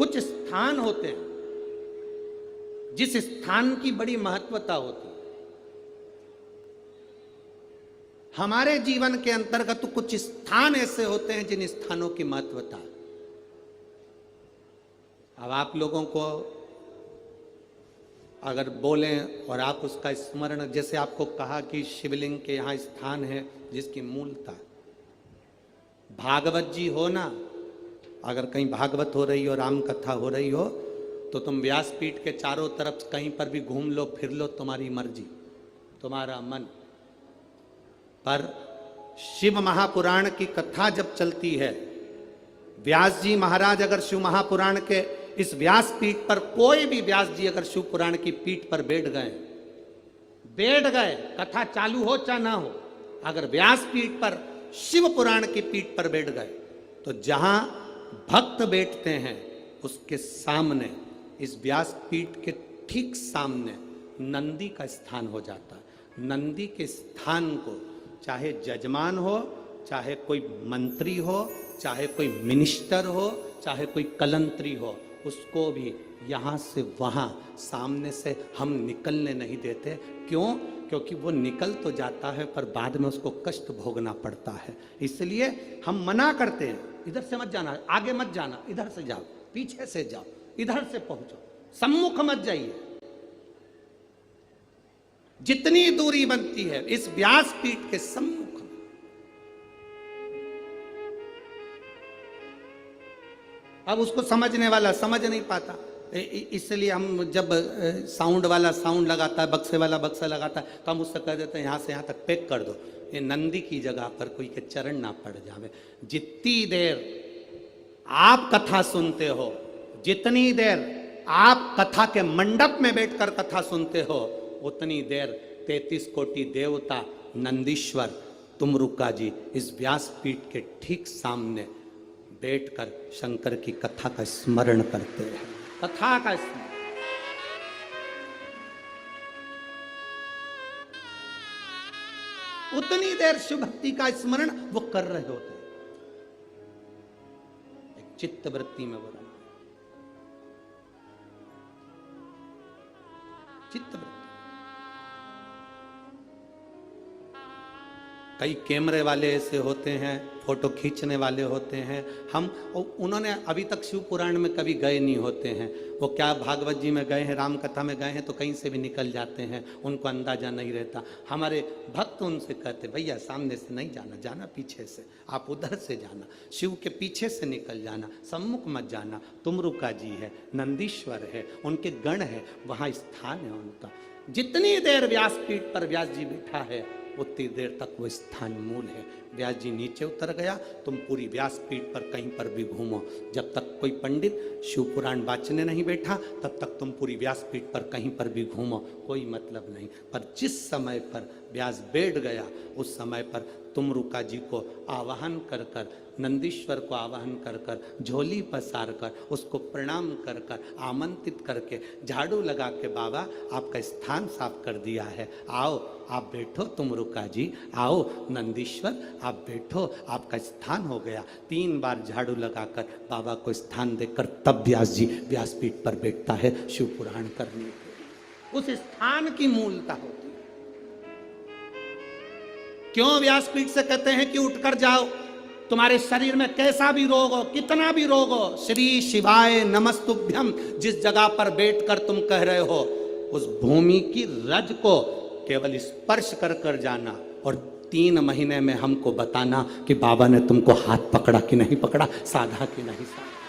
कुछ स्थान होते हैं जिस स्थान की बड़ी महत्वता होती है। हमारे जीवन के अंतर्गत कुछ स्थान ऐसे होते हैं जिन स्थानों की महत्वता है। अब आप लोगों को अगर बोलें और आप उसका स्मरण, जैसे आपको कहा कि शिवलिंग के यहाँ स्थान है जिसकी मूलता, भागवत जी हो ना, अगर कहीं भागवत हो रही हो, राम कथा हो रही हो, तो तुम व्यासपीठ के चारों तरफ कहीं पर भी घूम लो फिर लो, तुम्हारी मर्जी, तुम्हारा मन। पर शिव महापुराण की कथा जब चलती है, व्यास जी महाराज अगर शिव महापुराण के इस व्यास पीठ पर, कोई भी व्यास जी अगर शिव पुराण की पीठ पर बैठ गए, कथा चालू हो चाहे ना हो, अगर व्यास पीठ पर शिव पुराण की पीठ पर बैठ गए, तो जहां भक्त बैठते हैं उसके सामने, इस व्यास पीठ के ठीक सामने नंदी का स्थान हो जाता है। नंदी के स्थान को चाहे जजमान हो, चाहे कोई मंत्री हो, चाहे कोई मिनिस्टर हो, चाहे कोई कलंत्री हो, उसको भी यहाँ से वहाँ सामने से हम निकलने नहीं देते। क्यों? क्योंकि वो निकल तो जाता है पर बाद में उसको कष्ट भोगना पड़ता है। इसलिए हम मना करते हैं, इधर से मत जाना, आगे मत जाना, इधर से जाओ, पीछे से जाओ, इधर से पहुंचो, सम्मुख मत जाइए। जितनी दूरी बनती है इस व्यासपीठ के सम्मुख में। अब उसको समझने वाला समझ नहीं पाता, इसलिए हम जब साउंड वाला साउंड लगाता है, बक्से वाला बक्सा लगाता है, तो हम उससे कह देते हैं यहाँ से यहाँ तक पैक कर दो, ये नंदी की जगह पर कोई के चरण ना पड़ जावे। जितनी देर आप कथा सुनते हो, जितनी देर आप कथा के मंडप में बैठकर कथा सुनते हो, उतनी देर 33 कोटि देवता नंदीश्वर तुमरुका जी इस व्यासपीठ के ठीक सामने बैठकर शंकर की कथा का स्मरण करते हैं। कथा का स्मरण, उतनी देर शिव भक्ति का स्मरण वो कर रहे होते हैं। एक चित्त वृत्ति में बोला, चित्त वृत्ति। कई कैमरे वाले ऐसे होते हैं, फोटो खींचने वाले होते हैं, हम उन्होंने अभी तक शिव पुराण में कभी गए नहीं होते हैं। वो क्या भागवत जी में गए हैं, राम कथा में गए हैं, तो कहीं से भी निकल जाते हैं, उनको अंदाजा नहीं रहता। हमारे भक्त उनसे कहते, भैया सामने से नहीं जाना, जाना पीछे से, आप उधर से जाना, शिव के पीछे से निकल जाना, सम्मुख मत जाना। तुमरुका जी है, नंदीश्वर है, उनके गण है, वहाँ स्थान है उनका। जितनी देर व्यासपीठ पर व्यास जी बैठा है उतनी देर तक वो स्थान मूल है। व्यास जी नीचे उतर गया, तुम पूरी व्यासपीठ पर कहीं पर भी घूमो, जब तक कोई पंडित शिव पुराण वाचने नहीं बैठा तब तक तुम पूरी व्यासपीठ पर कहीं पर भी घूमो, कोई मतलब नहीं। पर जिस समय पर व्यास बैठ गया उस समय पर तुमरुका जी को आवाहन कर कर, नंदीश्वर को आवाहन कर कर, झोली पसार कर, उसको प्रणाम कर कर, आमंत्रित करके, झाड़ू लगा के, बाबा आपका स्थान साफ कर दिया है, आओ आप बैठो तुमरुका जी, आओ नंदीश्वर आप बैठो, आपका स्थान हो गया। 3 बार झाड़ू लगाकर बाबा को स्थान देकर तब व्यास जी व्यासपीठ पर बैठता है शिव पुराण करने के। उस स्थान की मूलता होती है। क्यों व्यासपीठ से कहते हैं कि उठकर जाओ, तुम्हारे शरीर में कैसा भी रोग हो, कितना भी रोग हो, श्री शिवाय नमस्तुभ्यम जिस जगह पर बैठकर तुम कह रहे हो, उस भूमि की रज को केवल स्पर्श कर कर जाना और 3 महीने में हमको बताना कि बाबा ने तुमको हाथ पकड़ा कि नहीं पकड़ा, साधा कि नहीं साधा।